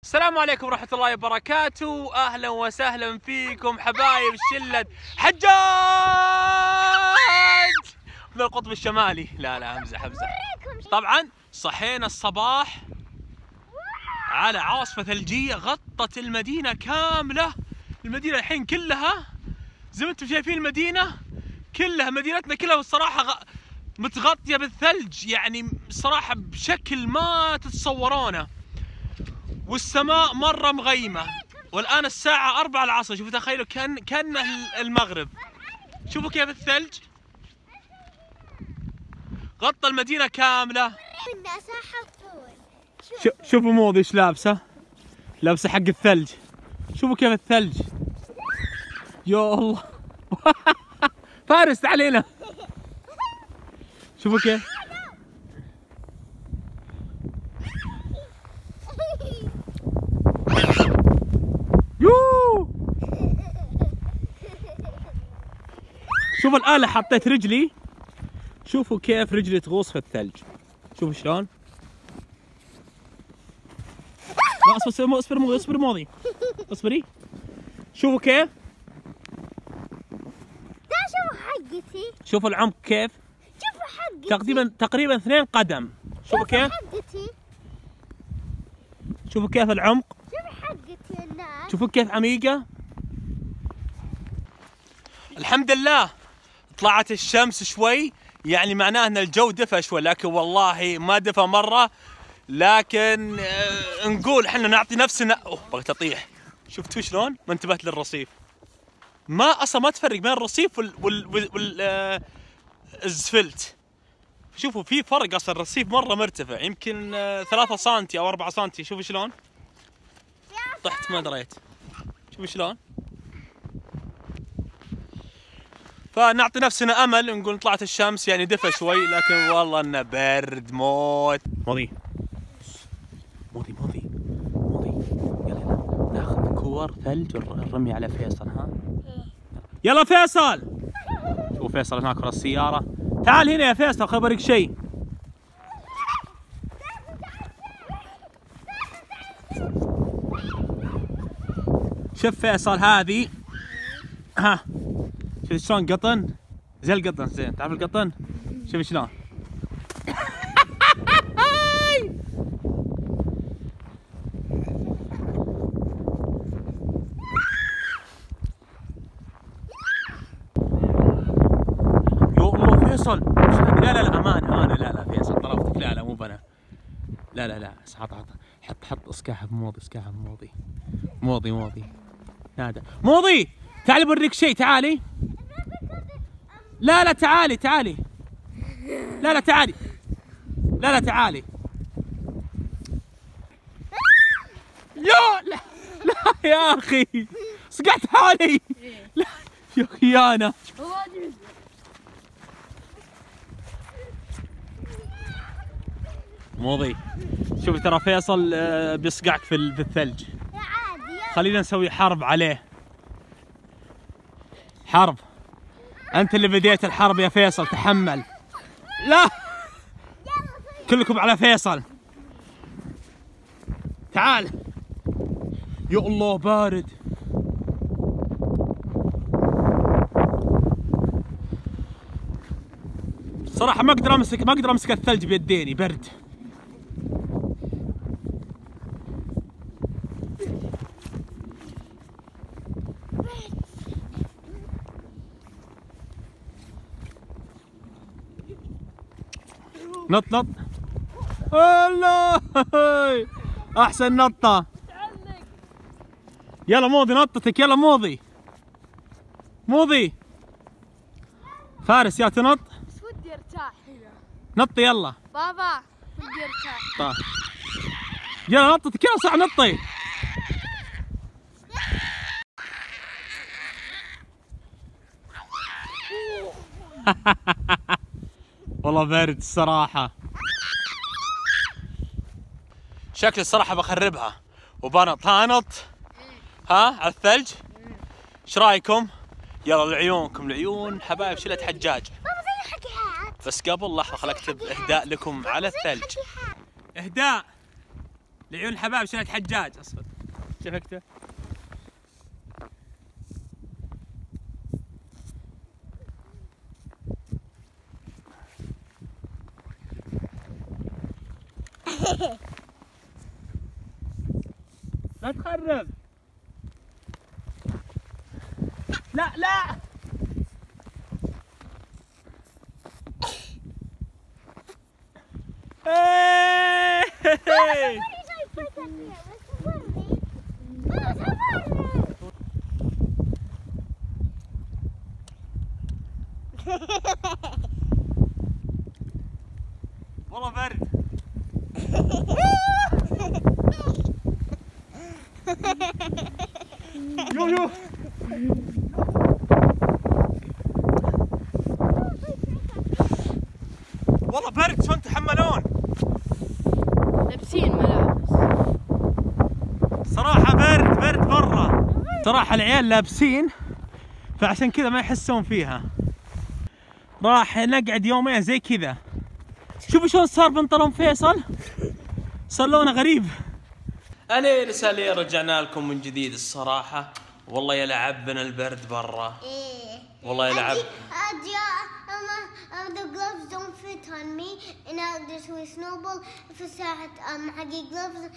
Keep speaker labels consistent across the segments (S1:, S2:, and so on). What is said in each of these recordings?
S1: السلام عليكم ورحمة الله وبركاته، أهلا وسهلا فيكم حبايب شلة حجاج من القطب الشمالي. لا امزح. طبعا صحينا الصباح على عاصفة ثلجية غطت المدينة كاملة. المدينة الحين كلها زي ما انتم شايفين، المدينة كلها، مدينتنا كلها الصراحة متغطية بالثلج، يعني الصراحة بشكل ما تتصورونه. والسماء مرة مغيمة، والآن الساعة 4 العصر. شوفوا تخيلوا كأنه المغرب. شوفوا كيف الثلج غطى المدينة كاملة. شوفوا موضي ايش لابسة حق الثلج. شوفوا كيف الثلج، يا الله. فارس تعال هنا، شوفوا كيف. شوفوا الآن حطيت رجلي، شوفوا كيف رجلي تغوص في الثلج. شوفوا شلون. لا اصبر موضي اصبري. شوفوا كيف.
S2: شوفوا حقتي،
S1: شوفوا العمق كيف.
S2: شوفوا حقتي
S1: تقريبا 2 قدم. شوفوا كيف
S2: حقتي.
S1: شوفوا كيف العمق.
S2: شوفوا حقتي الناس،
S1: شوفوا كيف عميقة. الحمد لله طلعت الشمس شوي، يعني معناه ان الجو دفى شوي، لكن والله ما دفى مرة. لكن نقول احنا نعطي نفسنا. بغيت اطيح. شفتوا شلون؟ ما انتبهت للرصيف. اصلا ما تفرق بين الرصيف الزفلت. شوفوا في فرق، اصلا الرصيف مرة مرتفع، يمكن 3 سنتي او 4 سنتي. شوفوا شلون طحت ما دريت. شوفوا شلون. فنعطي نفسنا امل، نقول طلعت الشمس يعني دفى شوي، لكن والله انه برد موت. موضي يلا ناخذ كور ثلج ونرمي على فيصل. ها يلا فيصل. شوف فيصل هناك ورا السيارة. تعال هنا يا فيصل، خل اوريك شيء. شوف فيصل هذه، ها شوف شلون قطن، زي القطن. زين تعرف القطن؟ شوف شلون. يا الله فيصل. لا امان. لا فيصل طرفتك. لا مو بنا. لا حط اسكاها بموضي. موضي نادى موضي. تعالي بوريك شيء. تعالي. لا تعالي. لا تعالي. لا تعالي. لا يا اخي صقعت حالي. لا يا خيانة. موضي شوفي ترى فيصل بيصقعك في الثلج. خلينا نسوي حرب عليه. حرب. أنت اللي بديت الحرب يا فيصل، تحمل. لا كلكم على فيصل. تعال. يا الله بارد. صراحة ما أقدر أمسك الثلج بيديني، برد. نط. الله احسن نطة. يلا موضي نطتك. يلا موضي فارس يا تنط.
S2: بس ودي ارتاح هنا.
S1: نطي يلا
S2: بابا ودي ارتاح.
S1: طيب يلا نطتك. يلا صح نطي. والله بارد الصراحة. شكل الصراحة بخربها وبنط. هنط على الثلج. ايش رايكم؟ يلا لعيونكم، العيون حبايب شلة حجاج. بس قبل لحظة خل اكتب اهداء لكم على الثلج. اهداء لعيون الحبايب شريت حجاج اصفر. شفكته؟ لا تخرب. لا لا. والله برد. يو والله برد. شلون تحملون؟
S2: لابسين ملابس.
S1: صراحة برد برا. صراحة العيال لابسين فعشان كذا ما يحسون فيها. راح نقعد يومين زي كذا. شوفوا شلون صار بنطلون فيصل، صار لونه غريب. أهلين وسهلين، رجعنا لكم من جديد. الصراحة والله يلعبنا البرد برا. والله يلعب.
S3: The gloves don't fit on me and I اسوي snowball في ساعة حقي gloves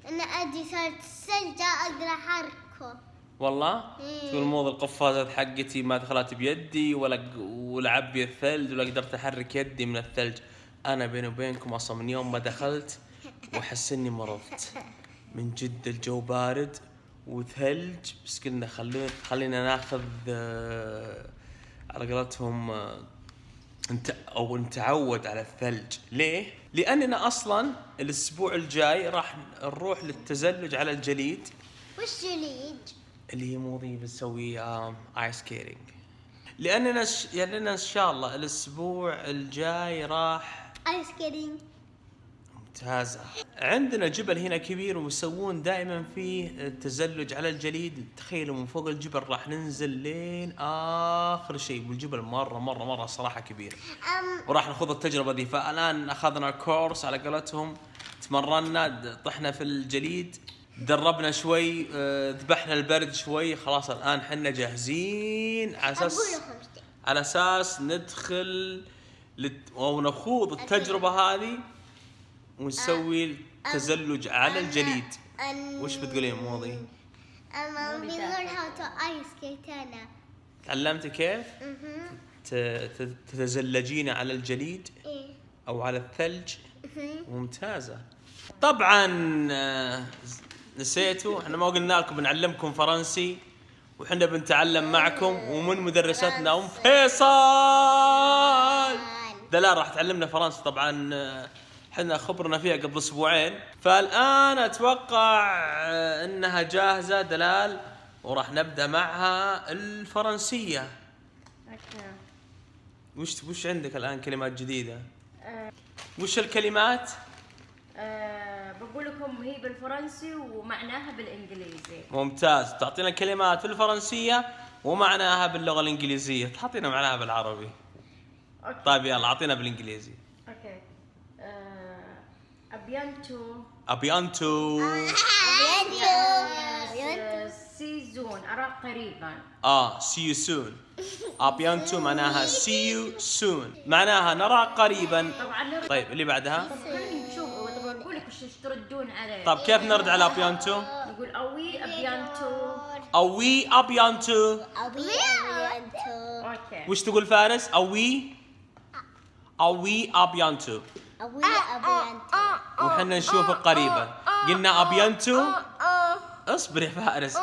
S3: and أدي صارت الثلج أقدر أحركه.
S1: والله؟ تقول موضة القفازات حقتي ما دخلت بيدي ولا عبي الثلج ولا قدرت أحرك يدي من الثلج. أنا بيني وبينكم أصلا من يوم ما دخلت وأحس إني مرضت. من جد الجو بارد وثلج، بس قلنا خلينا ناخذ على قولتهم نتعود على الثلج. ليه؟ لأننا أصلا الأسبوع الجاي راح نروح للتزلج على الجليد.
S3: وش جليد؟
S1: اللي هي موضي بنسوي آيس سكيتنج. لأننا إن شاء الله الأسبوع الجاي راح
S3: آيس سكيتنج.
S1: ممتازة. عندنا جبل هنا كبير ويسوون دائما فيه التزلج على الجليد. تخيلوا من فوق الجبل راح ننزل لين آخر شيء، والجبل مرة صراحة كبير. وراح نخوض التجربة دي. فالآن أخذنا كورس على قولتهم، تمرنا، طحنا في الجليد، دربنا شوي، ذبحنا البرد شوي. خلاص الآن حنا جاهزين على أساس ندخل ونخوض التجربة هذه ونسوي التزلج على الجليد. وش بتقولين موضي؟
S3: we learn how to ice skate أنا.
S1: تعلمت كيف تتزلجين على الجليد أو على الثلج؟ ممتازة. طبعا نسيتوا، احنا ما قلنا لكم بنعلمكم فرنسي وحنا بنتعلم معكم ومن مدرستنا ام فيصل دلال راح تعلمنا فرنسي. طبعا احنا خبرنا فيها قبل اسبوعين، فالان اتوقع انها جاهزة دلال وراح نبدأ معها الفرنسية. وش عندك الان كلمات جديدة؟ وش الكلمات؟
S4: بقول لكم هي بالفرنسي ومعناها بالانجليزي.
S1: ممتاز. تعطينا كلمات بالفرنسية ومعناها باللغة الانجليزية، تعطينا معناها بالعربي.
S4: أوكي.
S1: طيب يلا اعطينا بالانجليزي.
S4: اوكي. ابيانتو.
S1: ابيانتو.
S4: سيزون، أرى قريبا.
S1: see you soon. ابيانتو معناها see you soon، معناها نرى قريبا.
S4: طبعا.
S1: طيب اللي بعدها؟
S4: خلينا نشوف. طبعا نقول لك وش تردون عليه.
S1: طب كيف نرد على ابيانتو؟
S4: نقول اوي ابيانتو.
S1: اوي ابيانتو.
S4: اوكي.
S1: وش تقول فارس؟ اوي ابيانتو. وحنا نشوفك قريبا. قلنا ابيانتو. اصبر يا فارس.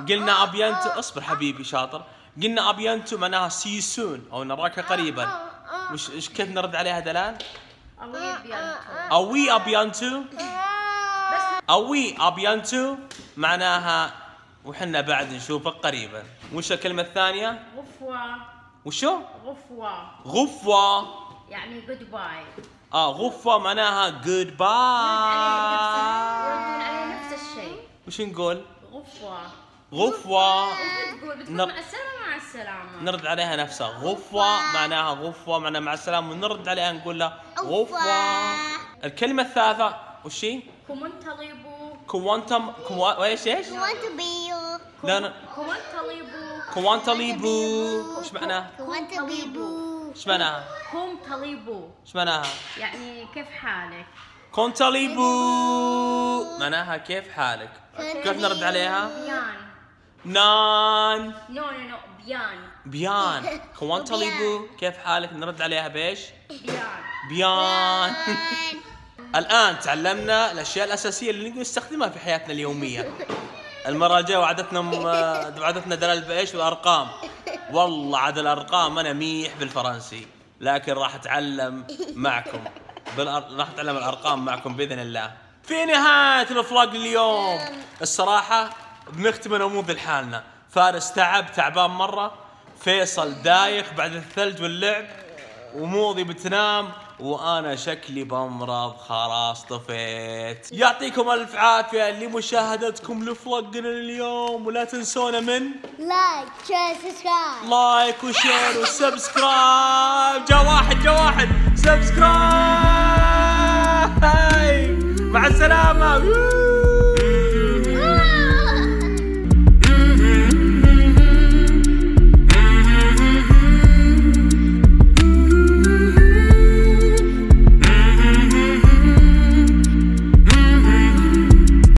S1: قلنا ابيانتو. اصبر حبيبي شاطر. قلنا ابيانتو معناها see you soon او نراك قريبا. وش كيف نرد عليها دلال؟ اوي ابيانتو. اوي ابيانتو معناها وحنا بعد نشوفك قريبا. وش الكلمة الثانية؟
S4: غفوة.
S1: وشو؟
S4: غفوة يعني جود باي.
S1: غفوة معناها جود باي.
S4: يردون عليه نفس الشيء.
S1: وش نقول؟
S4: غفوة. بتقول مع السلامة مع السلامة.
S1: نرد عليها نفسها. غفوة معناها مع السلامة، ونرد عليها نقول لها غفوة. الكلمة الثالثة وش هي؟
S4: كومنتاليبو.
S1: كوانتم ايش؟
S3: كوانتبيو.
S1: لا
S4: كومنتاليبو.
S1: كوانتاليبو. ايش معناها؟
S3: كوانتبيبو.
S1: ايش معناها؟
S4: كومتاليبو.
S1: ايش معناها؟
S4: يعني كيف حالك؟
S1: كونتاليبو معناها كيف حالك؟ كيف نرد عليها؟
S4: بيان.
S1: نان
S4: نو بيان.
S1: بيان. كوانتاليبو كيف حالك؟ نرد عليها بايش؟
S4: بيان.
S1: بيان. الآن تعلمنا الأشياء الأساسية اللي نقدر نستخدمها في حياتنا اليومية. المرة الجاية وعدتنا دلال بإيش؟ والأرقام. والله عاد الأرقام أنا ميح بالفرنسي، لكن راح أتعلم معكم راح أتعلم الأرقام معكم بإذن الله. في نهاية الفلاج اليوم الصراحة بنختم نموذج لحالنا. فارس تعبان مرة، فيصل دايخ بعد الثلج واللعب، وموضي بتنام، وانا شكلي بمرض خلاص طفيت. يعطيكم الف عافيه لمشاهدتكم لفلقنا اليوم، ولا تنسونا من
S3: لايك شير سبسكرايب.
S1: لايك وشير وسبسكرايب. جا واحد سبسكرايب. مع السلامه.